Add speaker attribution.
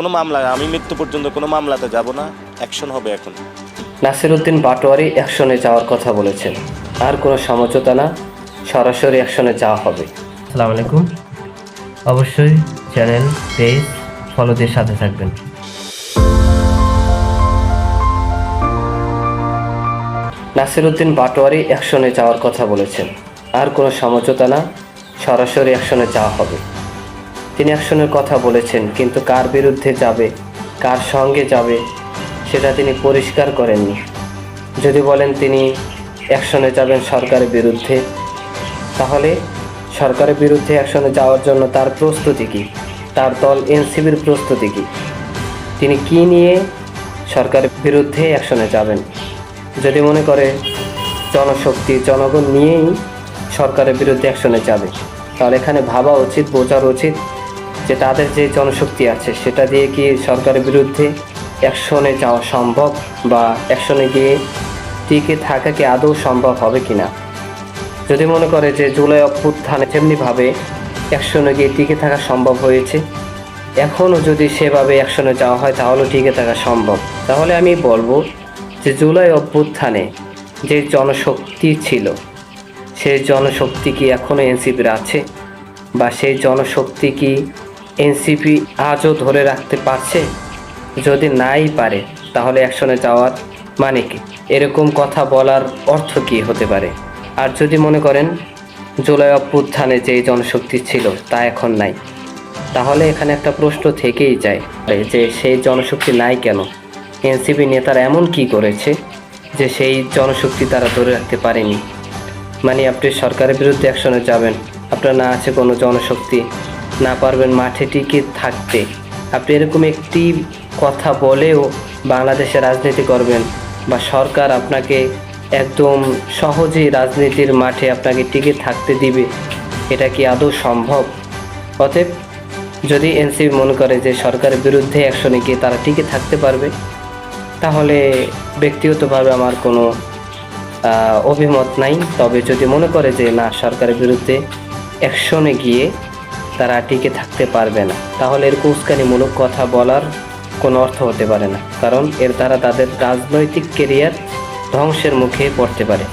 Speaker 1: কোনো মামলা, আমি মৃত্যু পর্যন্ত কোনো মামলাতে যাব না, অ্যাকশন হবে এখন।
Speaker 2: নাসিরউদ্দিন পাটোয়ারি অ্যাকশনে যাওয়ার কথা বলেছেন, আর কোনো সমঝোতা না, সরাসরি অ্যাকশনে যাওয়া হবে।
Speaker 3: আসসালামু আলাইকুম। অবশ্যই চ্যানেল, পেজ ফলো দিয়ে সাথে থাকবেন।
Speaker 2: নাসিরউদ্দিন পাটোয়ারি অ্যাকশনে যাওয়ার কথা বলেছেন, আর কোনো সমঝোতা না, সরাসরি অ্যাকশনে যাওয়া হবে। তিনি অ্যাকশনের কথা বলেছেন, কিন্তু কার বিরুদ্ধে যাবে, কার সঙ্গে যাবে সেটা তিনি পরিষ্কার করেননি। যদি বলেন তিনি অ্যাকশনে যাবেন সরকারের বিরুদ্ধে, তাহলে সরকারের বিরুদ্ধে অ্যাকশনে যাওয়ার জন্য তার প্রস্তুতি কী, তার দল এনসিপির প্রস্তুতি কী, তিনি কি নিয়ে সরকারের বিরুদ্ধে অ্যাকশনে যাবেন। যদি মনে করে জনশক্তি, জনগণ নিয়েই সরকারের বিরুদ্ধে অ্যাকশনে যাবে, তাহলে এখানে ভাবা উচিত, বোঝার উচিত যে তাদের যে জনশক্তি আছে সেটা দিয়ে কি সরকারের বিরুদ্ধে অ্যাকশনে যাওয়া সম্ভব, বা অ্যাকশনে গিয়ে টিকে থাকা কি আদৌ সম্ভব হবে কি না। যদি মনে করে যে জুলাই অভ্যুত্থানে যেমনিভাবে অ্যাকশনে গিয়ে টিকে থাকা সম্ভব হয়েছে, এখনও যদি সেভাবে অ্যাকশনে যাওয়া হয় তাহলেও টিকে থাকা সম্ভব, তাহলে আমি বলবো যে জুলাই অভ্যুত্থানে যে জনশক্তি ছিল সেই জনশক্তি কি এখনও এনসিপির আছে, বা সেই জনশক্তি কি এনসিপি আজও ধরে রাখতে পারছে? যদি নাই পারে তাহলে অ্যাকশনে যাওয়ার মানে কি, এরকম কথা বলার অর্থ কী হতে পারে? আর যদি মনে করেন জুলাই অভ্যুত্থানে যে জনশক্তি ছিল তা এখন নাই, তাহলে এখানে একটা প্রশ্ন থেকেই যায় যে সেই জনশক্তি নাই কেন, এনসিপি নেতারা এমন কি করেছে যে সেই জনশক্তি তারা ধরে রাখতে পারেনি। মানে আপনি সরকারের বিরুদ্ধে অ্যাকশনে যাবেন, আপনার না আছে কোনো জনশক্তি, না পারবেন মাঠে টিকে থাকতে, আপনি এরকম একটি কথা বলেও বাংলাদেশে রাজনীতি করবেন, বা সরকার আপনাকে একদম সহজেই রাজনীতির মাঠে আপনাকে টিকে থাকতে দিবে, এটা কি আদৌ সম্ভব? অতএব যদি এনসিপি মনে করে যে সরকারের বিরুদ্ধে অ্যাকশনে গিয়ে তারা টিকে থাকতে পারবে, তাহলে ব্যক্তিগতভাবে আমার কোনো অভিমত নাই। তবে যদি মনে করে যে না, সরকারের বিরুদ্ধে অ্যাকশনে গিয়ে তারা টিকে থাকতে পারবে না, তাহলে এর উস্কানিমূলক কথা বলার কোনো অর্থ হতে পারে না, কারণ এর দ্বারা তাদের রাজনৈতিক কেরিয়ার ধ্বংসের মুখে পড়তে পারে।